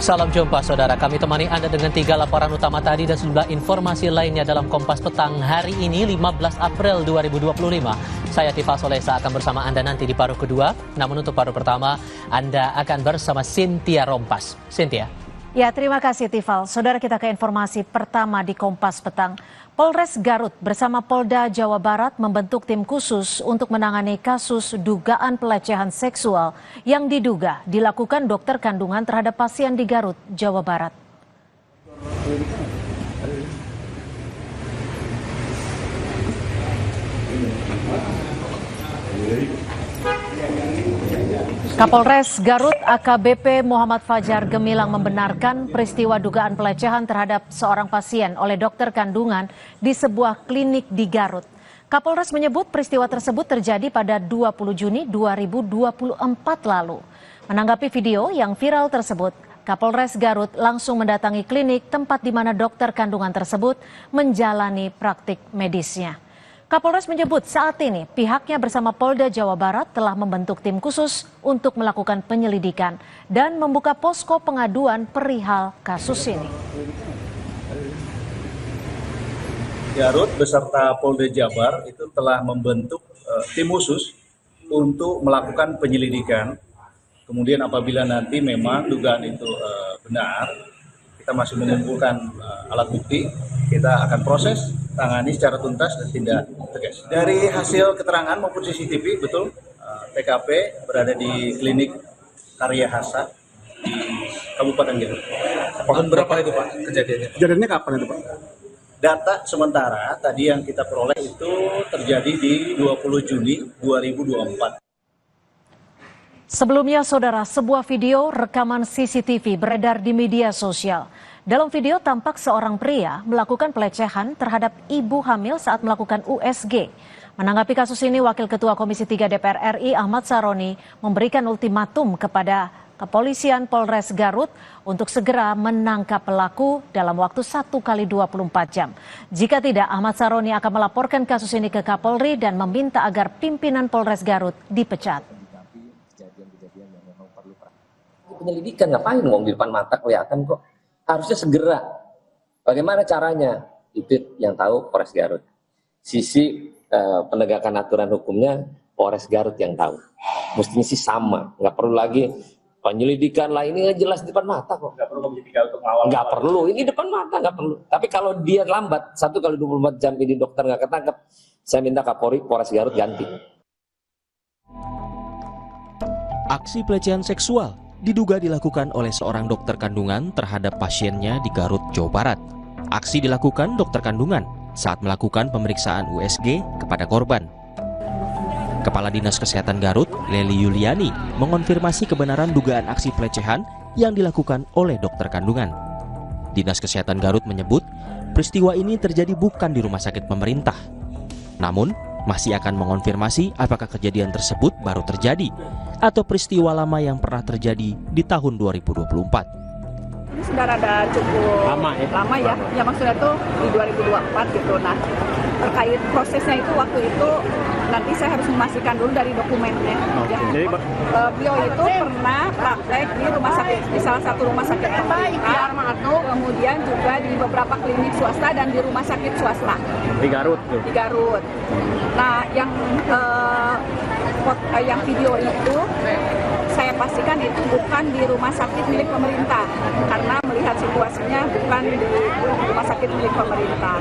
Salam jumpa saudara, kami temani Anda dengan 3 laporan utama tadi dan sejumlah informasi lainnya dalam Kompas Petang hari ini 15 April 2025. Saya Tifal Solesa akan bersama Anda nanti di paruh kedua, namun untuk paruh pertama Anda akan bersama Cynthia Rompas. Cynthia. Ya, terima kasih Tifal. Saudara, kita ke informasi pertama di Kompas Petang. Polres Garut bersama Polda Jawa Barat membentuk tim khusus untuk menangani kasus dugaan pelecehan seksual yang diduga dilakukan dokter kandungan terhadap pasien di Garut, Jawa Barat. Kapolres Garut AKBP Muhammad Fajar Gemilang membenarkan peristiwa dugaan pelecehan terhadap seorang pasien oleh dokter kandungan di sebuah klinik di Garut. Kapolres menyebut peristiwa tersebut terjadi pada 20 Juni 2024 lalu. Menanggapi video yang viral tersebut, Kapolres Garut langsung mendatangi klinik tempat di mana dokter kandungan tersebut menjalani praktik medisnya. Kapolres menyebut saat ini pihaknya bersama Polda Jawa Barat telah membentuk tim khusus untuk melakukan penyelidikan dan membuka posko pengaduan perihal kasus ini. Garut beserta Polda Jabar itu telah membentuk tim khusus untuk melakukan penyelidikan. Kemudian apabila nanti memang dugaan itu benar, kita masih mengumpulkan alat bukti, kita akan proses, tangani secara tuntas dan tindak tegas. Dari hasil keterangan maupun CCTV, betul, TKP berada di klinik Karya Hasa di Kabupaten Garut. Tahun berapa itu Pak kejadiannya? Kejadiannya kapan itu Pak? Data sementara tadi yang kita peroleh itu terjadi di 20 Juni 2024. Sebelumnya, saudara, sebuah video rekaman CCTV beredar di media sosial. Dalam video tampak seorang pria melakukan pelecehan terhadap ibu hamil saat melakukan USG. Menanggapi kasus ini, Wakil Ketua Komisi 3 DPR RI Ahmad Saroni memberikan ultimatum kepada Kepolisian Polres Garut untuk segera menangkap pelaku dalam waktu 1 kali 24 jam. Jika tidak, Ahmad Saroni akan melaporkan kasus ini ke Kapolri dan meminta agar pimpinan Polres Garut dipecat. Penyelidikan ngapain ngomong di depan mata kelihatan kok, harusnya segera. Bagaimana caranya? Itu yang tahu Polres Garut. Sisi penegakan aturan hukumnya Polres Garut yang tahu. Mestinya sih sama, nggak perlu lagi penyelidikan lah, ini jelas di depan mata kok. Nggak perlu penyelidikan untuk mengawal. Nggak perlu, ini depan mata nggak perlu. Tapi kalau dia lambat 1 kali 24 jam ini dokter nggak ketangkep, saya minta Kapolri Polres Garut ganti. Aksi pelecehan seksual diduga dilakukan oleh seorang dokter kandungan terhadap pasiennya di Garut, Jawa Barat. Aksi dilakukan dokter kandungan saat melakukan pemeriksaan USG kepada korban. Kepala Dinas Kesehatan Garut, Leli Yuliani, mengonfirmasi kebenaran dugaan aksi pelecehan yang dilakukan oleh dokter kandungan. Dinas Kesehatan Garut menyebut peristiwa ini terjadi bukan di rumah sakit pemerintah. Namun, masih akan mengonfirmasi apakah kejadian tersebut baru terjadi atau peristiwa lama yang pernah terjadi di tahun 2024. Ini sudah ada cukup lama ya. Ya maksudnya tuh di 2024 gitu. Nah, terkait prosesnya itu waktu itu nanti saya harus memastikan dulu dari dokumennya. Ya. Jadi, beliau itu pernah praktek di rumah sakit, di salah satu rumah sakit pemerintah, kemudian juga di beberapa klinik swasta dan di rumah sakit swasta. Di Garut tuh. Di Garut. Nah, yang video itu saya pastikan itu bukan di rumah sakit milik pemerintah karena melihat situasinya bukan di rumah sakit milik pemerintah.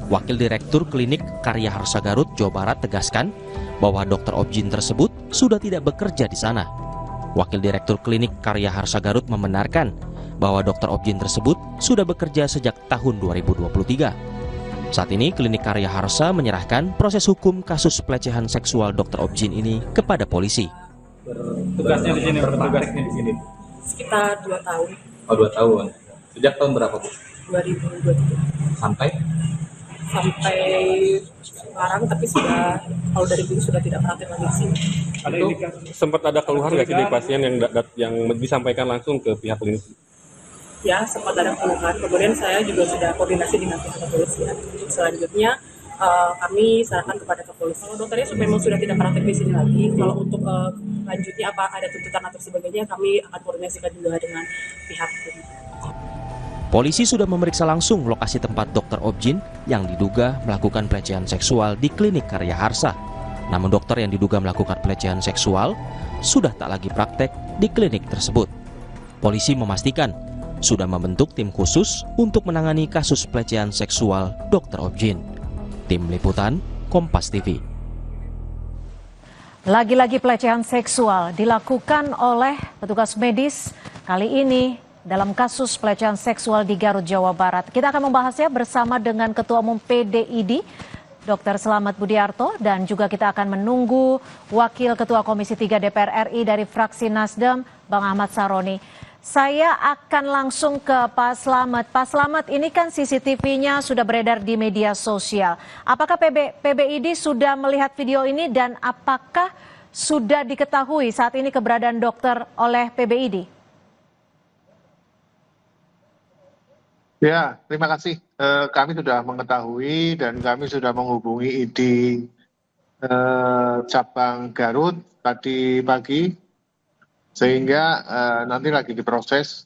Wakil Direktur Klinik Karya Harsa Garut, Jawa Barat tegaskan bahwa dokter objin tersebut sudah tidak bekerja di sana. Wakil Direktur Klinik Karya Harsa Garut membenarkan bahwa dokter objin tersebut sudah bekerja sejak tahun 2023. Saat ini Klinik Karya Harsa menyerahkan proses hukum kasus pelecehan seksual dokter objin ini kepada polisi. Tugasnya di sini, bertugasnya di sini. Sekitar 2 tahun. Oh, 2 tahun. Sejak tahun berapa Bu? 2023. Sampai sekarang, tapi sudah kalau dari dulu sudah tidak praktek lagi di sini. Itu sempat ada keluhan nggak sih dari pasien yang disampaikan langsung ke pihak klinik? Ya, sempat ada keluhan. Kemudian saya juga sudah koordinasi dengan pihak kepolisian. Selanjutnya kami serahkan kepada kepolisian. Kalau dokternya memang sudah tidak praktek di sini lagi, kalau untuk lanjutnya apa ada tuntutan atau sebagainya, kami akan koordinasikan juga dengan pihak hukum. Polisi sudah memeriksa langsung lokasi tempat Dr. Objin yang diduga melakukan pelecehan seksual di klinik Karya Harsa. Namun dokter yang diduga melakukan pelecehan seksual sudah tak lagi praktek di klinik tersebut. Polisi memastikan sudah membentuk tim khusus untuk menangani kasus pelecehan seksual Dr. Objin. Tim Liputan, Kompas TV. Lagi-lagi pelecehan seksual dilakukan oleh petugas medis, kali ini dalam kasus pelecehan seksual di Garut, Jawa Barat. Kita akan membahasnya bersama dengan Ketua Umum PDID, Dr. Selamat Budiarto, dan juga kita akan menunggu Wakil Ketua Komisi 3 DPR RI dari fraksi Nasdem, Bang Ahmad Saroni. Saya akan langsung ke Pak Slamet. Pak Slamet, ini kan CCTV-nya sudah beredar di media sosial. Apakah PBID sudah melihat video ini dan apakah sudah diketahui saat ini keberadaan dokter oleh PBID? Ya, terima kasih. Kami sudah mengetahui dan kami sudah menghubungi ID cabang Garut tadi pagi, sehingga nanti lagi diproses.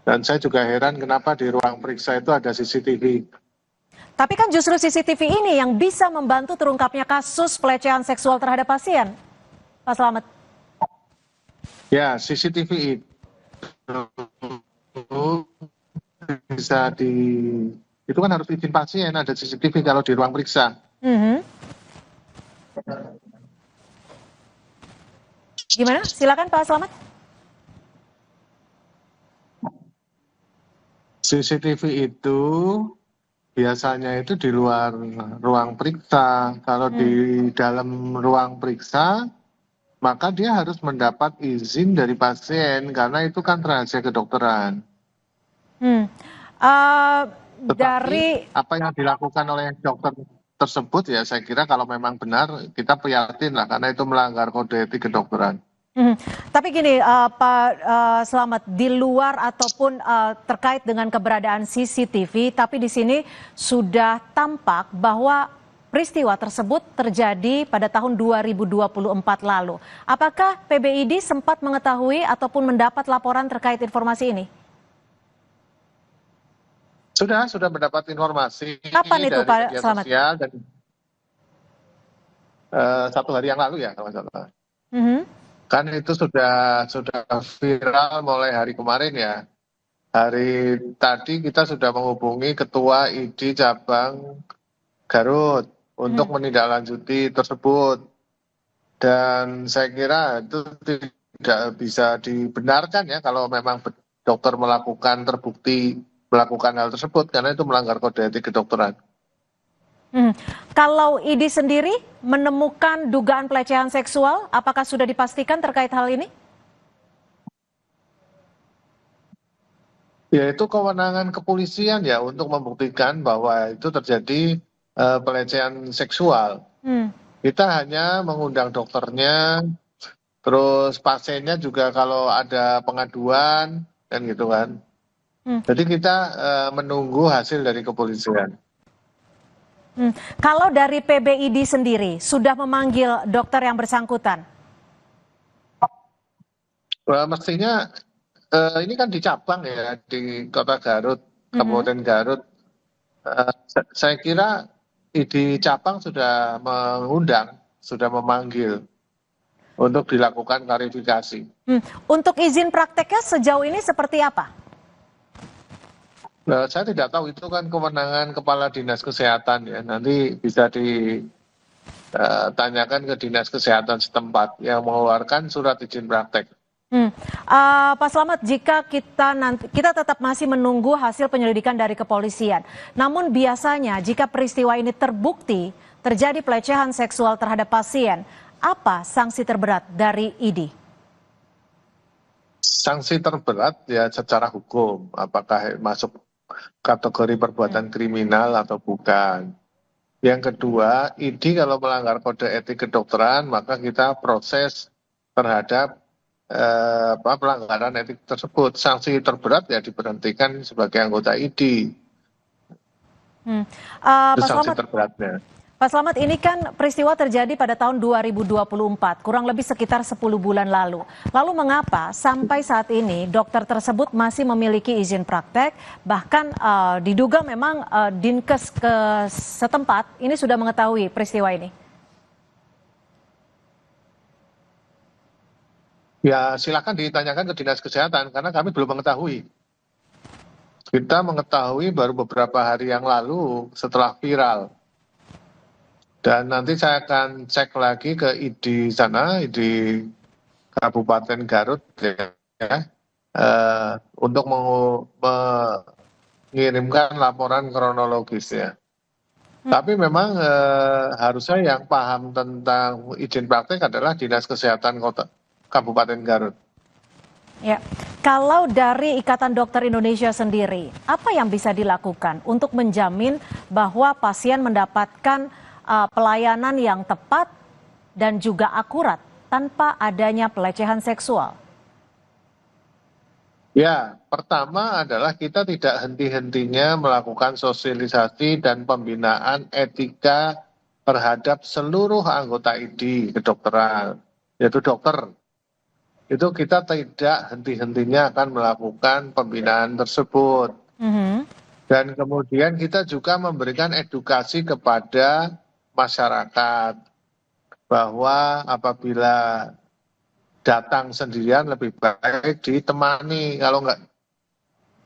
Dan saya juga heran kenapa di ruang periksa itu ada CCTV. Tapi kan justru CCTV ini yang bisa membantu terungkapnya kasus pelecehan seksual terhadap pasien, Pak Slamet. Ya, CCTV itu bisa itu kan harus izin pasien ada CCTV kalau di ruang periksa. Gimana? Silakan Pak Slamet. CCTV itu biasanya itu di luar ruang periksa. Kalau di dalam ruang periksa, maka dia harus mendapat izin dari pasien karena itu kan rahasia kedokteran. Dari apa yang dilakukan oleh dokter tersebut ya saya kira kalau memang benar kita prihatin lah karena itu melanggar kode etik kedokteran. Tapi gini Pak Slamet, di luar ataupun terkait dengan keberadaan CCTV, tapi di sini sudah tampak bahwa peristiwa tersebut terjadi pada tahun 2024 lalu. Apakah PBID sempat mengetahui ataupun mendapat laporan terkait informasi ini? Sudah mendapat informasi. Kapan itu Pak Slamet? Dan 1 hari yang lalu ya kalau nggak salah. Kan itu sudah viral mulai hari kemarin ya. Hari tadi kita sudah menghubungi Ketua ID cabang Garut untuk menindaklanjuti tersebut. Dan saya kira itu tidak bisa dibenarkan ya kalau memang dokter terbukti melakukan hal tersebut karena itu melanggar kode etik kedokteran. Kalau ID sendiri menemukan dugaan pelecehan seksual, apakah sudah dipastikan terkait hal ini? Ya itu kewenangan kepolisian ya untuk membuktikan bahwa itu terjadi pelecehan seksual. Kita hanya mengundang dokternya, terus pasiennya juga kalau ada pengaduan kan gitu kan. Jadi kita menunggu hasil dari kepolisian. Kalau dari PBID sendiri sudah memanggil dokter yang bersangkutan? Mestinya ini kan di cabang ya di Kota Garut, Kabupaten Garut. Saya kira ID cabang sudah mengundang, sudah memanggil untuk dilakukan klarifikasi. Untuk izin prakteknya sejauh ini seperti apa? Nah, saya tidak tahu itu kan kewenangan Kepala Dinas Kesehatan ya. Nanti bisa ditanyakan ke Dinas Kesehatan setempat yang mengeluarkan surat izin praktek. Pak Slamet, jika kita tetap masih menunggu hasil penyelidikan dari kepolisian. Namun biasanya jika peristiwa ini terbukti terjadi pelecehan seksual terhadap pasien, apa sanksi terberat dari ID? Sanksi terberat ya secara hukum, apakah masuk kategori perbuatan kriminal atau bukan. Yang kedua, ID kalau melanggar kode etik kedokteran, maka kita proses terhadap pelanggaran etik tersebut. Sanksi terberat ya diberhentikan sebagai anggota ID. Itu Pak sanksi Slamet, terberatnya. Pak Slamet, ini kan peristiwa terjadi pada tahun 2024, kurang lebih sekitar 10 bulan lalu. Lalu mengapa sampai saat ini dokter tersebut masih memiliki izin praktek, bahkan diduga memang Dinkes ke setempat ini sudah mengetahui peristiwa ini? Ya silakan ditanyakan ke Dinas Kesehatan karena kami belum mengetahui. Kita mengetahui baru beberapa hari yang lalu setelah viral. Dan nanti saya akan cek lagi ke ID sana, ID Kabupaten Garut ya, untuk mengirimkan laporan kronologis ya. Tapi memang harusnya yang paham tentang izin praktek adalah Dinas Kesehatan Kabupaten Garut. Ya, kalau dari Ikatan Dokter Indonesia sendiri, apa yang bisa dilakukan untuk menjamin bahwa pasien mendapatkan pelayanan yang tepat dan juga akurat tanpa adanya pelecehan seksual? Ya, pertama adalah kita tidak henti-hentinya melakukan sosialisasi dan pembinaan etika terhadap seluruh anggota ID kedokteran, yaitu dokter. Itu kita tidak henti-hentinya akan melakukan pembinaan tersebut. Dan kemudian kita juga memberikan edukasi kepada masyarakat bahwa apabila datang sendirian lebih baik ditemani, kalau nggak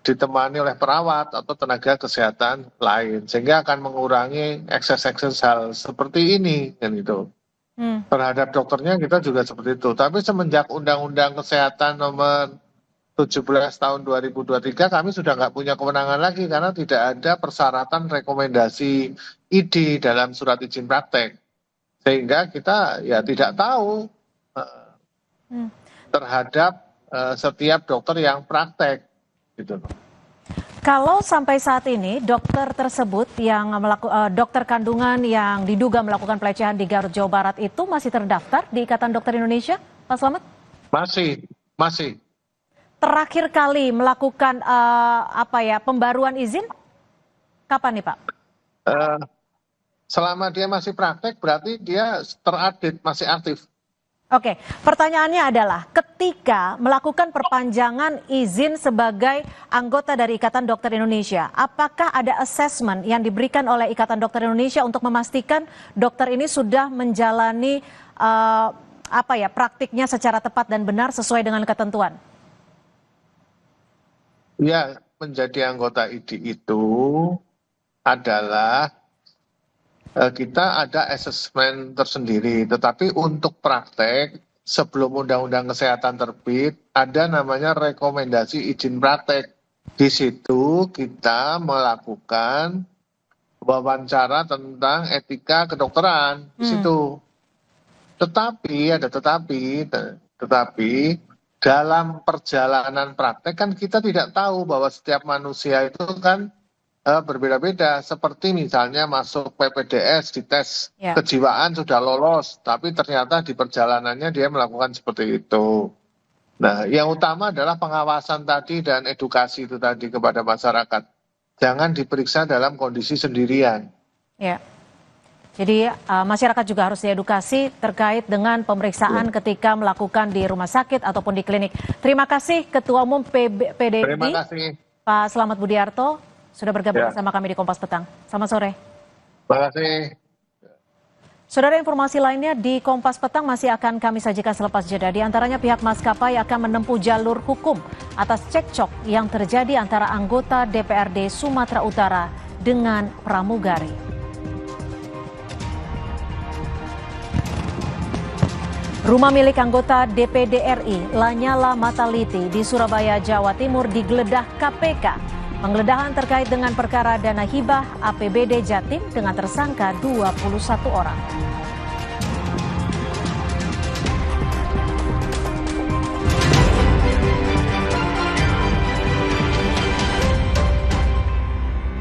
ditemani oleh perawat atau tenaga kesehatan lain, sehingga akan mengurangi ekses-ekses hal seperti ini kan gitu. Terhadap dokternya kita juga seperti itu. Tapi semenjak Undang-Undang Kesehatan nomor 17 tahun 2023 kami sudah nggak punya kewenangan lagi karena tidak ada persyaratan rekomendasi ID dalam surat izin praktek. Sehingga kita ya tidak tahu terhadap setiap dokter yang praktek gitu. Kalau sampai saat ini dokter tersebut yang dokter kandungan yang diduga melakukan pelecehan di Garut, Jawa Barat itu masih terdaftar di Ikatan Dokter Indonesia, Pak Slamet? Masih. Terakhir kali melakukan pembaruan izin kapan nih Pak? Selama dia masih praktek berarti dia terupdate, masih aktif. Oke, pertanyaannya adalah ketika melakukan perpanjangan izin sebagai anggota dari Ikatan Dokter Indonesia, apakah ada assessment yang diberikan oleh Ikatan Dokter Indonesia untuk memastikan dokter ini sudah menjalani praktiknya secara tepat dan benar sesuai dengan ketentuan? Ya, menjadi anggota ID itu adalah kita ada asesmen tersendiri, tetapi untuk praktek sebelum Undang-Undang Kesehatan terbit ada namanya rekomendasi izin praktek. Di situ kita melakukan wawancara tentang etika kedokteran di situ. Tetapi dalam perjalanan praktek kan kita tidak tahu bahwa setiap manusia itu kan berbeda-beda, seperti misalnya masuk PPDS di tes kejiwaan sudah lolos, tapi ternyata di perjalanannya dia melakukan seperti itu. Nah, yang utama adalah pengawasan tadi dan edukasi itu tadi kepada masyarakat. Jangan diperiksa dalam kondisi sendirian. Ya. Jadi masyarakat juga harus diedukasi terkait dengan pemeriksaan ketika melakukan di rumah sakit ataupun di klinik. Terima kasih Ketua Umum PDI, Pak Slamet Budiarto, sudah bergabung bersama kami di Kompas Petang. Selamat sore. Terima kasih. Saudara, informasi lainnya di Kompas Petang masih akan kami sajikan selepas jeda. Di antaranya pihak maskapai akan menempuh jalur hukum atas cekcok yang terjadi antara anggota DPRD Sumatera Utara dengan pramugari. Rumah milik anggota DPD RI Lanyala Mataliti di Surabaya, Jawa Timur digeledah KPK. Penggeledahan terkait dengan perkara dana hibah APBD Jatim dengan tersangka 21 orang.